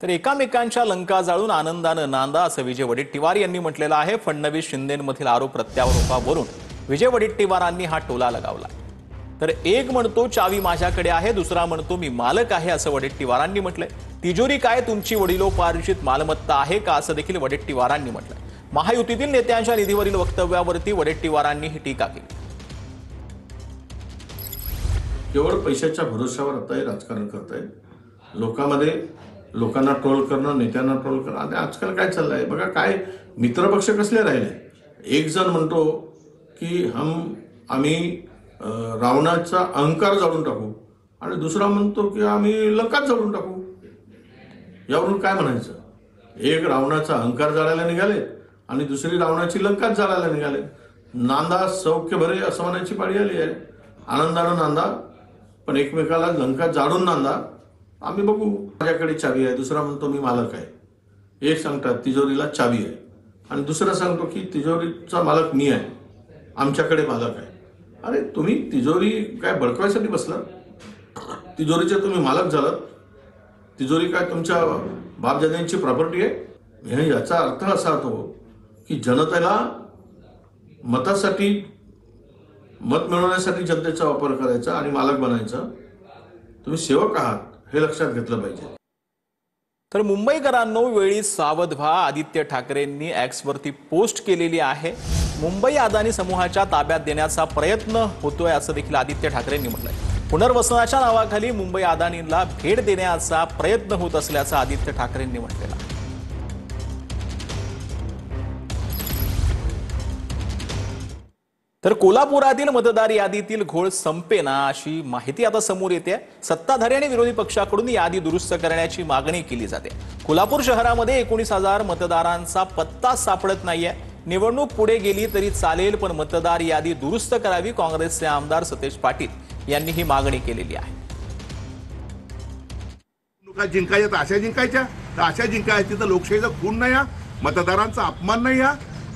तर एकामेकांच्या लंका जाळून आनंदानं नांदा असं विजय वडेट्टीवार यांनी म्हटलेलं आहे। फडणवीस शिंदेंमधील आरोप प्रत्यारोपावरून विजय वडेट्टीवारांनी हा टोला लगावला। तर एक म्हणतो चावी माझ्याकडे आहे, दुसरा म्हणतो मी मालक आहे असं वडेट्टीवारांनी म्हटलंय। तिजोरी काय तुमची वडिलोपार्जित मालमत्ता आहे का असं देखील वडेट्टीवारांनी म्हटलंय। महायुतीतील नेत्यांच्या निधीवरील वक्तव्यावरती वडेट्टीवारांनी ही टीका केली। केवळ पैशाच्या भरोश्यावर आता हे राजकारण करताय। लोकांना ट्रोल करणं, नेत्यांना ट्रोल करणं। आणि आजकाल काय चाललंय बघा, काय मित्रपक्ष कसले राहिले। एक जण म्हणतो की आम्ही रावणाचा अहंकार जाळून टाकू, आणि दुसरा म्हणतो की आम्ही लंकाच जाळून टाकू। यावरून काय म्हणायचं? एक रावणाचा अहंकार जाळायला निघाले आणि दुसरी रावणाची लंकाच जाळायला निघाले। नांदा सौख्य भरे असं म्हणायची पाळी आली आहे। आनंदानं नांदा, पण एकमेकाला लंका जाळून नांदा। आम्ही बघू, माझ्याकडे चावी आहे, दुसरा म्हणतो मी मालक आहे। एक सांगतात तिजोरीला चावी आहे आणि दुसरा सांगतो की तिजोरीचा मालक मी आहे, आमच्याकडे मालक आहे। अरे तुम्ही तिजोरी काय बळकवायसाठी बसला? तिजोरीचे तुम्ही मालक झालात? तिजोरी काय तुमच्या बापजाद्यांची प्रॉपर्टी आहे? याचा अर्थ असा होतो की जनतेला मतासाठी, मत मिळवण्यासाठी जनतेचा वापर करायचा आणि मालक बनायचा। तुम्ही सेवक आहात हे लक्षात घेतलं पाहिजे। तर मुंबईकरांनो, वेळी सावध व्हा, आदित्य ठाकरेंनी एक्सवरती पोस्ट केलेली आहे। मुंबई अदानी समूहाच्या ताब्यात देण्याचा प्रयत्न होतोय असं देखील आदित्य ठाकरेंनी म्हटलंय। पुनर्वसनाच्या नावाखाली मुंबई अदानीला भेट देण्याचा प्रयत्न होत असल्याचं आदित्य ठाकरेंनी म्हटलेलं आहे। तर कोल्हापुरातील मतदार यादीतील घोळ संपेना अशी माहिती आता समोर येते। सत्ताधारी आणि विरोधी पक्षाकडून यादी दुरुस्त करण्याची मागणी केली जाते। कोल्हापूर शहरामध्ये 19,000 मतदारांचा पत्ता सापडत नाहीये। निवडणूक पुढे गेली तरी चालेल, पण मतदार यादी दुरुस्त करावी। काँग्रेसचे आमदार सतेज पाटील यांनी ही मागणी केलेली आहे। जिंकायच्या अशा जिंकायच्या तर लोकशाहीचा खून नाही, मतदारांचा अपमान नाही।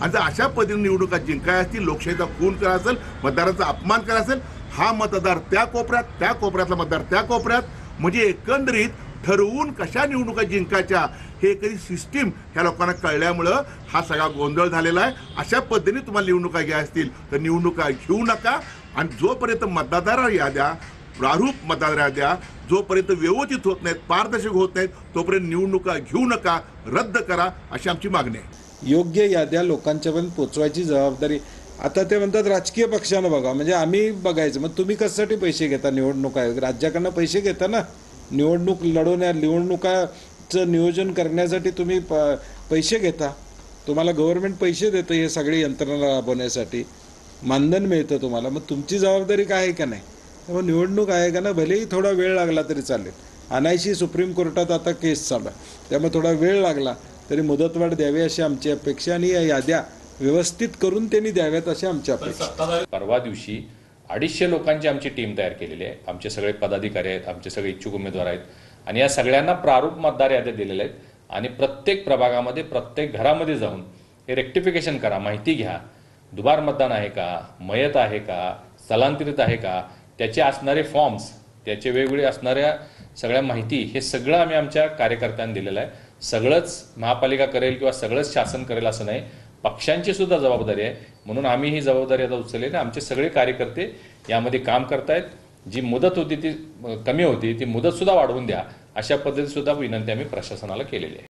आणि जर अशा पद्धतीने निवडणुका जिंकाय असतील, लोकशाहीचा खून करा असेल, मतदारांचा अपमान करा असेल, हा मतदार त्या कोपऱ्यात, त्या कोपऱ्यातला मतदार त्या कोपऱ्यात, म्हणजे एकंदरीत ठरवून कशा निवडणुका जिंकायच्या हे कधी सिस्टीम ह्या लोकांना कळल्यामुळं हा सगळा गोंधळ झालेला आहे। अशा पद्धतीने तुम्हाला निवडणुका घ्या असतील तर निवडणुका घेऊ नका। आणि जोपर्यंत मतदार याद्या, प्रारूप मतदार याद्या जोपर्यंत व्यवस्थित होत नाहीत, पारदर्शक होत नाहीत, तोपर्यंत निवडणुका घेऊ नका, रद्द करा अशी आमची मागणी आहे। योग्य याद्या लोकांच्यापर्यंत पोचवायची जबाबदारी आता ते म्हणतात राजकीय पक्षानं बघा, म्हणजे आम्ही बघायचं। मग तुम्ही कशासाठी पैसे घेता? निवडणूक आयोग राज्याकडनं पैसे घेता ना, निवडणुकाचं नियोजन करण्यासाठी तुम्ही पैसे घेता। तुम्हाला गव्हर्नमेंट पैसे देतं हे सगळी यंत्रणा राबवण्यासाठी, मानधन मिळतं तुम्हाला। मग तुमची जबाबदारी काय आहे का नाही? त्यामुळे निवडणूक आयोगानं भलेही थोडा वेळ लागला तरी चालेल। अनायशी सुप्रीम कोर्टात आता केस चालू आहे, त्यामुळे थोडा वेळ लागला तरी मुदतवाढ द्यावी अशी आमची अपेक्षा, आणि या याद्या व्यवस्थित करून त्यांनी द्याव्यात अशी आमची अपेक्षा। परवा दिवशी 250 लोकांची आमची टीम तयार केलेली आहे। आमचे सगळे पदाधिकारी आहेत, आमचे सगळे इच्छुक उमेदवार आहेत, आणि या सगळ्यांना प्रारूप मतदार याद्या दिलेल्या आहेत। आणि प्रत्येक प्रभागामध्ये, प्रत्येक घरामध्ये जाऊन हे रेक्टिफिकेशन करा, माहिती घ्या, दुबार मतदान आहे का, मयत आहे का, स्थलांतरित आहे का, त्याचे असणारे फॉर्म्स, त्याचे वेगवेगळे असणाऱ्या सगळ्या माहिती, हे सगळं आम्ही आमच्या कार्यकर्त्यांना दिलेलं आहे। सगळंच महापालिका करेल किंवा सगळंच शासन करेल असं नाही, पक्षांची सुद्धा जबाबदारी आहे। म्हणून आम्ही ही जबाबदारी आता उचलली आणि आमचे सगळे कार्यकर्ते यामध्ये काम करतायत। जी मुदत होती ती कमी होती, ती मुदत सुद्धा वाढवून द्या अशा पद्धतीत सुद्धा विनंती आम्ही प्रशासनाला केलेली आहे।